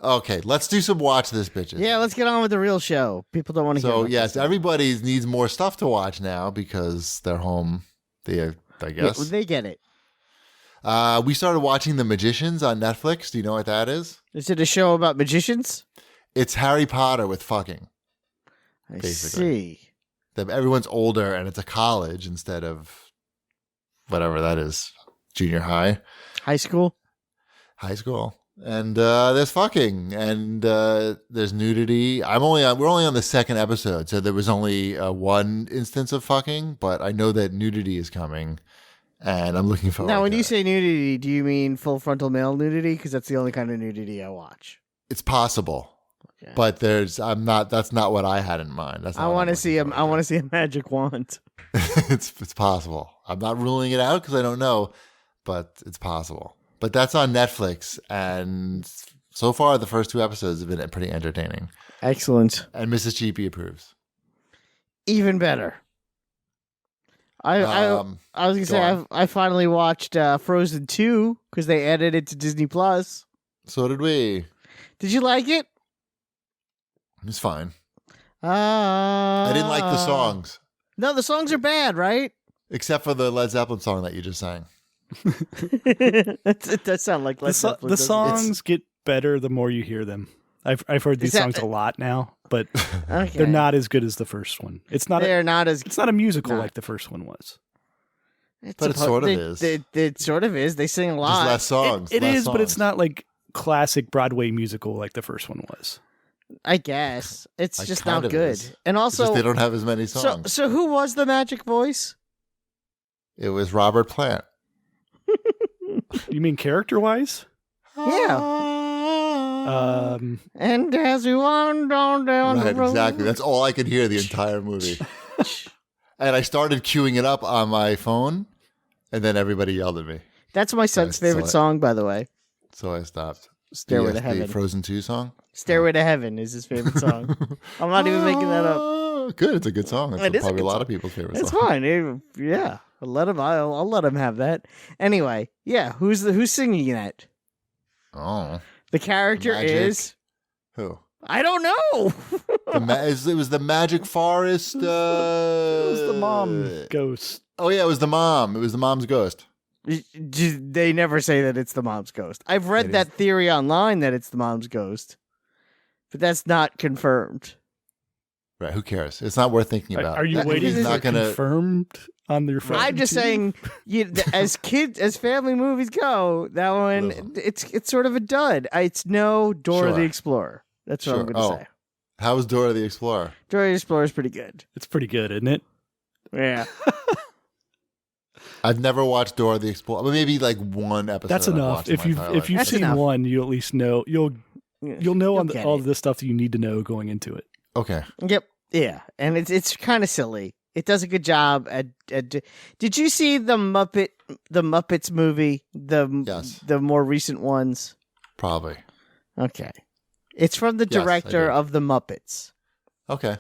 Okay, let's do some watch this, bitches. Yeah, let's get on with the real show. People don't want to hear. So yes, everybody needs more stuff to watch now because they're home. I guess they get it. We started watching The Magicians on Netflix. Do you know what that is? Is it a show about magicians? It's Harry Potter with fucking. I Basically. see. Everyone's older and it's a college instead of whatever that is, junior high. High school? High school. And there's fucking and there's nudity. We're only on the second episode, so there was only one instance of fucking, but I know that nudity is coming, and I'm looking forward. Now, when to you it. say nudity, do you mean full frontal male nudity? Because that's the only kind of nudity I watch. It's possible, Okay. but that's not what I had in mind. That's not I what want I'm to see looking I want to see a magic wand. it's possible. I'm not ruling it out because I don't know, but it's possible. But that's on Netflix, and so far the first 2 episodes have been pretty entertaining. Excellent. And Mrs. Cheapy approves. Even better. I was gonna say I finally watched Frozen 2 because they added it to Disney Plus. So did we. Did you like it? It's fine. I didn't like the songs, No, the songs are bad, right? except for the Led Zeppelin song that you just sang. It does sound like Led Zeppelin. The doesn't it? songs get better the more you hear them. I've heard these songs a lot now, but Okay. they're not as good as the first one. It's not It's a musical not. like the first one was. But it sort of is. It sort of is. They sing a lot. Just less songs. It less is, but it's songs. not like classic Broadway musical like the first one was. I guess it's Like, just kind not of good. is. And It's also, just they don't have as many songs. so who was the magic voice? It was Robert Plant. You mean character-wise? Yeah. And as we wander down Right, the road, exactly. That's all I could hear the entire movie. And I started queuing it up on my phone, and then everybody yelled at me. That's my son's So favorite song, by the way. So I stopped. Stairway to The Heaven. Frozen 2 song? Stairway to Heaven is his favorite song. I'm not even making that up. Good. It's a good song. It It's is a probably good a lot song. of people's favorite It's song. fine. Yeah, I'll let him have that. Anyway, yeah. Who's singing that? Oh. The character Magic. is Who? I don't know. It was the Magic Forest. It was the mom ghost. Oh, yeah, it was the mom. It was the mom's ghost. They never say that it's the mom's ghost. I've read It that theory online that it's the mom's ghost, but that's not confirmed. Right, who cares? It's not worth thinking about. Are you That waiting movie's for not gonna. confirmed on their Frozen I'm just 2? saying, as family movies go, that one Ugh. it's sort of a dud. It's no Dora the Sure. Explorer. That's what I'm Sure. going to Oh. say. How was Dora the Explorer? Dora the Explorer is pretty good. It's pretty good, isn't it? Yeah. I've never watched Dora the Explorer. Well, maybe like one episode. That's I've enough. watched in If my you've entire if you've life. That's seen enough. one, you at least know you'll know on get all it. the stuff that you need to know going into it. Okay. Yep. Yeah, and it's kind of silly. It does a good job at. Did you see the Muppets movie? Yes. The more recent ones. Probably. Okay, it's from the Yes, I director did. of the Muppets, Okay.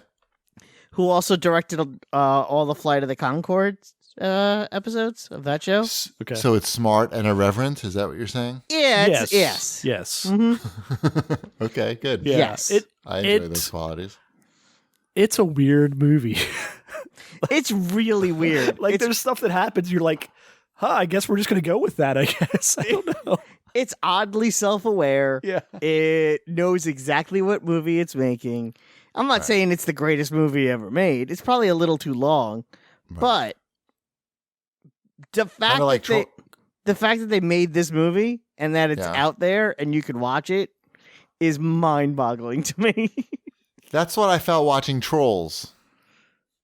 who also directed all the Flight of the Conchords episodes of that show. Okay. So it's smart and irreverent. Is that what you're saying? Yeah. yes. Yes. Yes. Mhm. Okay. Good. Yeah. Yes. I enjoy those qualities. It's a weird movie. It's really weird. Like it's, there's stuff that happens. You're like, I guess we're just gonna go with that. I guess. I don't know. it's oddly self-aware. Yeah. It knows exactly what movie it's making. I'm not saying it's the greatest movie ever made. It's probably a little too long, but the fact Kinda like the fact that they made this movie and that it's Yeah. out there and you can watch it is mind-boggling to me. That's what I felt watching Trolls.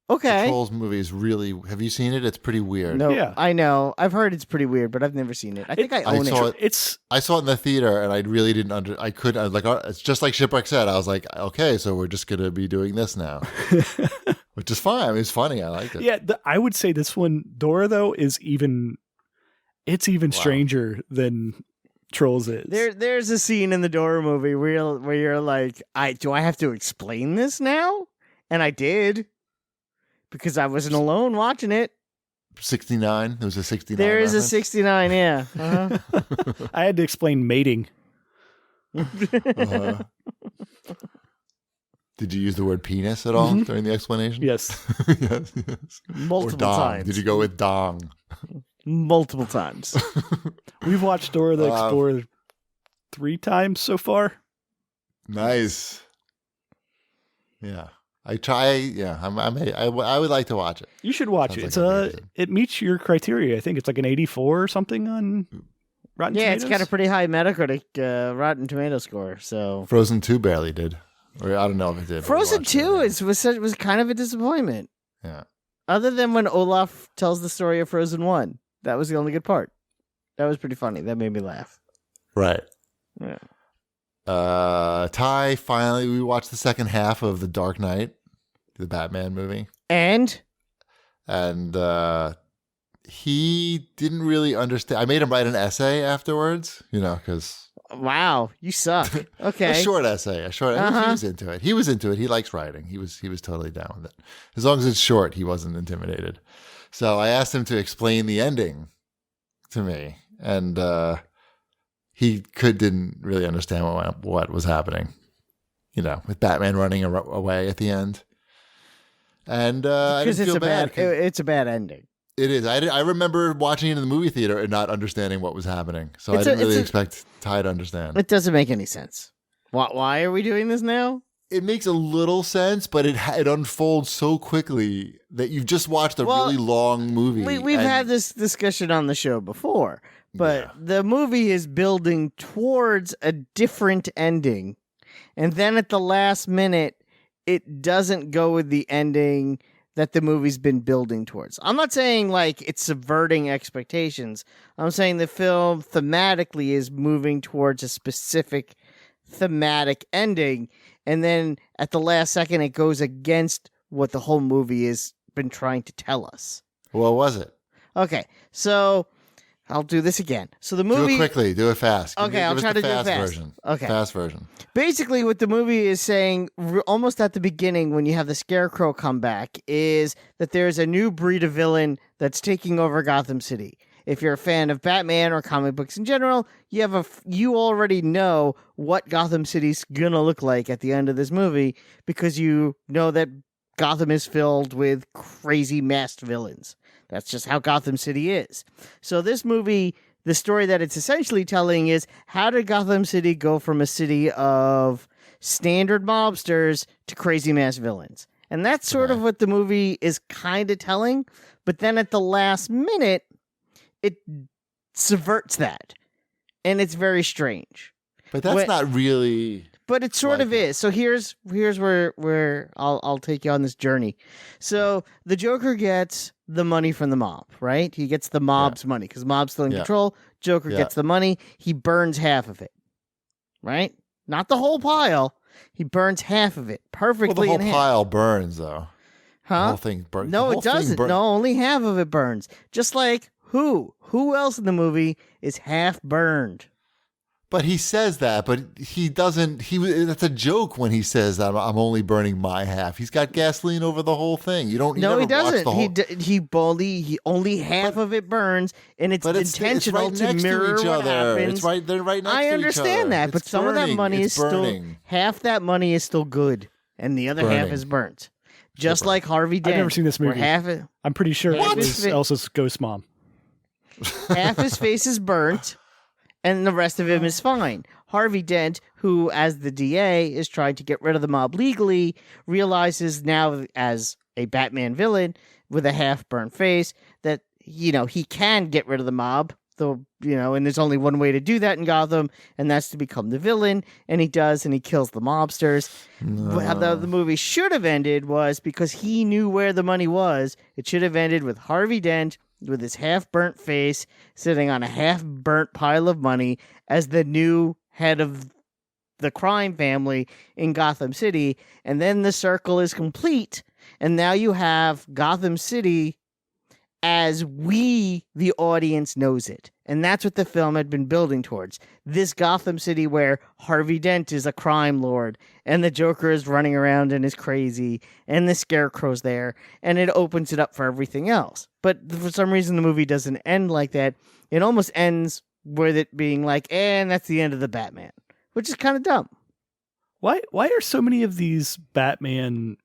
The Okay. Trolls movie is really. Have you seen it? It's pretty weird. No, Yeah. I know. I've heard it's pretty weird, but I've never seen it. I think I I own saw it. it. It's I saw it in the theater, and I really didn't I was like, it's just like Shipwreck said. I was like, okay, so we're just gonna be doing this now, which is fine. I mean, it's funny. I liked it. yeah. I would say this one, Dora, though, is even. It's even Wow. stranger than Trolls is. There's a scene in the Dora movie where you're like, do I have to explain this now? And I did. Because I wasn't alone watching it. 69. There was a 69. There is a reference. 69, yeah. Uh-huh. I had to explain mating. Uh-huh. Did you use the word penis at all during the explanation? Yes. Yes. Multiple or dong. times. Did you go with dong? Multiple times. We've watched Dora the Explorer 3 times so far. Nice. Yeah. I try. Yeah. I would like to watch it. You should watch it. Sounds like It meets your criteria. I think it's like an 84 or something on Rotten Tomatoes. It's got a pretty high Metacritic Rotten Tomato score. So Frozen 2 barely did. Or I don't know if it did. Frozen 2 was kind of a disappointment. Yeah. Other than when Olaf tells the story of Frozen 1. That was the only good part. That was pretty funny. That made me laugh. Right. Yeah. Ty, finally, we watched the second half of The Dark Knight, the Batman movie. And he didn't really understand. I made him write an essay afterwards, because... Wow, you suck. Okay. A short essay. He was into it. He was into it. He likes writing. He was totally down with it. As long as it's short, he wasn't intimidated. So I asked him to explain the ending to me, and he didn't really understand what was happening. With Batman running away at the end, and I didn't feel bad. It's a bad ending. It is. I remember watching it in the movie theater and not understanding what was happening. So I didn't really expect Ty to understand. It doesn't make any sense. Why are we doing this now? It makes a little sense, but it unfolds so quickly that you've just watched a really long movie. We've had this discussion on the show before, but the movie is building towards a different ending. And then at the last minute, it doesn't go with the ending that the movie's been building towards. I'm not saying like it's subverting expectations. I'm saying the film thematically is moving towards a specific thematic ending, and then at the last second it goes against what the whole movie has been trying to tell us. What was it? Okay, so I'll do this again. So the movie... Do it quickly. Do it fast. Okay, I'll try to do it fast. Version. Okay. Fast version. Basically, what the movie is saying, almost at the beginning, when you have the Scarecrow come back, is that there's a new breed of villain that's taking over Gotham City. If you're a fan of Batman or comic books in general, you already know what Gotham City's gonna look like at the end of this movie, because you know that Gotham is filled with crazy masked villains. That's just how Gotham City is. So this movie, the story that it's essentially telling is, how did Gotham City go from a city of standard mobsters to crazy mass villains? And that's sort of what the movie is kind of telling. But then at the last minute, it subverts that. And it's very strange. But that's not really... But it sort of is. So here's where I'll take you on this journey. So the Joker gets the money from the mob, right? He gets the mob's money because mob's still in control. Joker gets the money. He burns half of it, right? Not the whole pile. He burns half of it perfectly. Well, the whole pile burns, though. Huh? The whole thing burns. No, it doesn't. No, only half of it burns. Just like who? Who else in the movie is half burned? But he says that, but he doesn't. That's a joke when he says that I'm only burning my half. He's got gasoline over the whole thing. You don't. No, he doesn't. He only half of it burns, and it's intentional it's right to mirror to each what other. happens. They're right next to each other. I understand that, but some of that money is still half. That money is still good, and the other half is burnt. Just like Harvey Dent. I've never seen this movie. I'm pretty sure it was Elsa's ghost mom. Half his face is burnt, and the rest of him is fine. Harvey Dent, who, as the DA, is trying to get rid of the mob legally, realizes now, as a Batman villain with a half-burnt face, that, he can get rid of the mob, though, and there's only one way to do that in Gotham, and that's to become the villain, and he does, and he kills the mobsters. No. How the movie should have ended was, because he knew where the money was, it should have ended with Harvey Dent with his half-burnt face sitting on a half-burnt pile of money as the new head of the crime family in Gotham City, and then the circle is complete, and now you have Gotham City as we, the audience, knows it. And that's what the film had been building towards. This Gotham City where Harvey Dent is a crime lord, and the Joker is running around and is crazy, and the Scarecrow's there, and it opens it up for everything else. But for some reason, the movie doesn't end like that. It almost ends with it being like, and that's the end of the Batman. which is kind of dumb. Why are so many of these Batman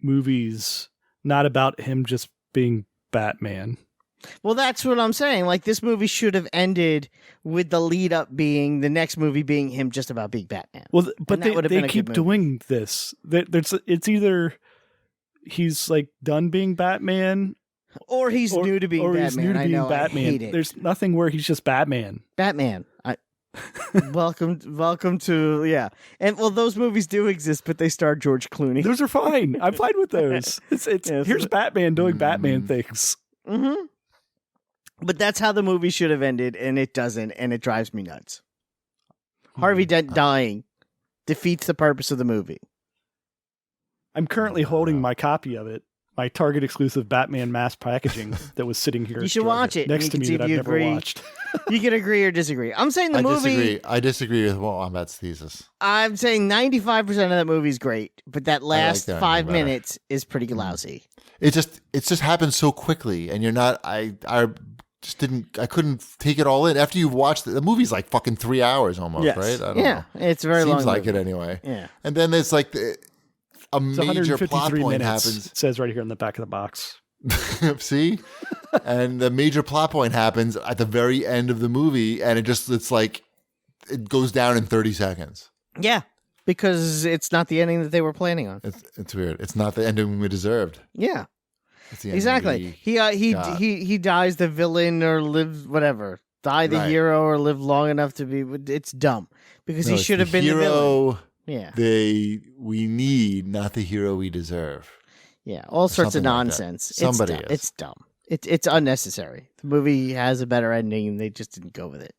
movies not about him just being Batman? Well, that's what I'm saying. Like, this movie should have ended with the lead up being the next movie being him just about being Batman. Well, but that would have been they a keep good movie. doing this. It's either he's like done being Batman, Or he's new to being or Batman. he's new to being I Batman. hate it. There's nothing where he's just Batman. Batman. Welcome to yeah. And well, those movies do exist, but they star George Clooney. Those are fine. I'm fine with those. Here's Batman doing Batman things. Mm-hmm. But that's how the movie should have ended, and it doesn't, and it drives me nuts. Harvey Dent dying defeats the purpose of the movie. I'm currently holding my copy of it, my Target exclusive Batman mass packaging that was sitting here. You should watch it next and to you me can see that if I've you never agree. watched. You can agree or disagree. I'm saying the movie. I disagree with Wombat's thesis. I'm saying 95% of that movie is great, but that last that 5 better. minutes is pretty lousy. It just happened so quickly, and you're not. I couldn't take it all in after you've watched it. The movie's like fucking 3 hours almost, Yes. right? I don't Yeah, know. it's a very long. Seems like movie. it anyway. Yeah. And then there's like a It's major plot 153 point minutes. happens. It says right here in the back of the box. See? And the major plot point happens at the very end of the movie, and it's like it goes down in 30 seconds. Yeah, because it's not the ending that they were planning on. It's weird. It's not the ending we deserved. Yeah, It's the ending exactly. got. He dies the villain or lives whatever. Die the Right. hero or live long enough to be. It's dumb because he it's should the have been the villain. hero Yeah, we need, not the hero we deserve. yeah. All sorts of something like that. nonsense. Somebody it's dumb. is. It's dumb. It's unnecessary. The movie has a better ending, and they just didn't go with it.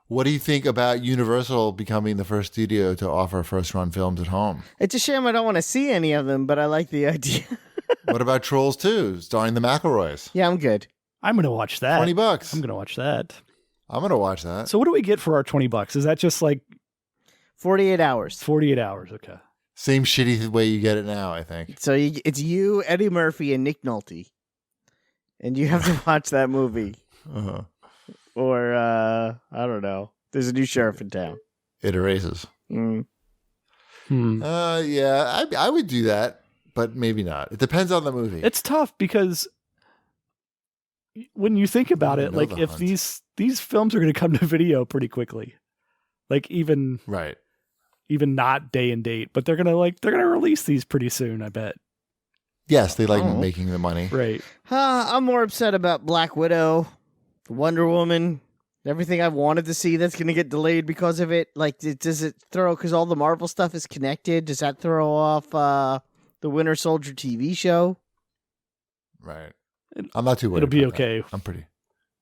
What do you think about Universal becoming the first studio to offer first-run films at home? It's a shame I don't want to see any of them, but I like the idea. What about Trolls 2, starring the McElroys? Yeah, I'm good. I'm going to watch that. $20. I'm going to watch that. I'm going to watch that. So what do we get for our $20? Is that just like 48 hours. 48 hours? Okay. Same shitty way you get it now, I think. So it's you, Eddie Murphy, and Nick Nolte. And you have to watch that movie. Uh-huh. Or, I don't know. There's a new sheriff in town. It erases. Mm. Yeah, I would do that, but maybe not. It depends on the movie. It's tough because when you think about I it, know like the if hunt. these films are going to come to video pretty quickly, like even Right. not day and date, but they're gonna release these pretty soon. I bet. Yes, they like Oh. making the money. Right. I'm more upset about Black Widow, Wonder Woman, everything I've wanted to see that's going to get delayed because of it. Like, does it throw, because all the Marvel stuff is connected, does that throw off the Winter Soldier TV show? Right. I'm not too worried. It'll be about that. okay. I'm pretty.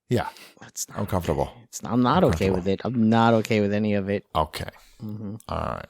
Yeah, It's not I'm comfortable. I'm not I'm okay comfortable. with it. I'm not okay with any of it. Okay. Mm-hmm. All right.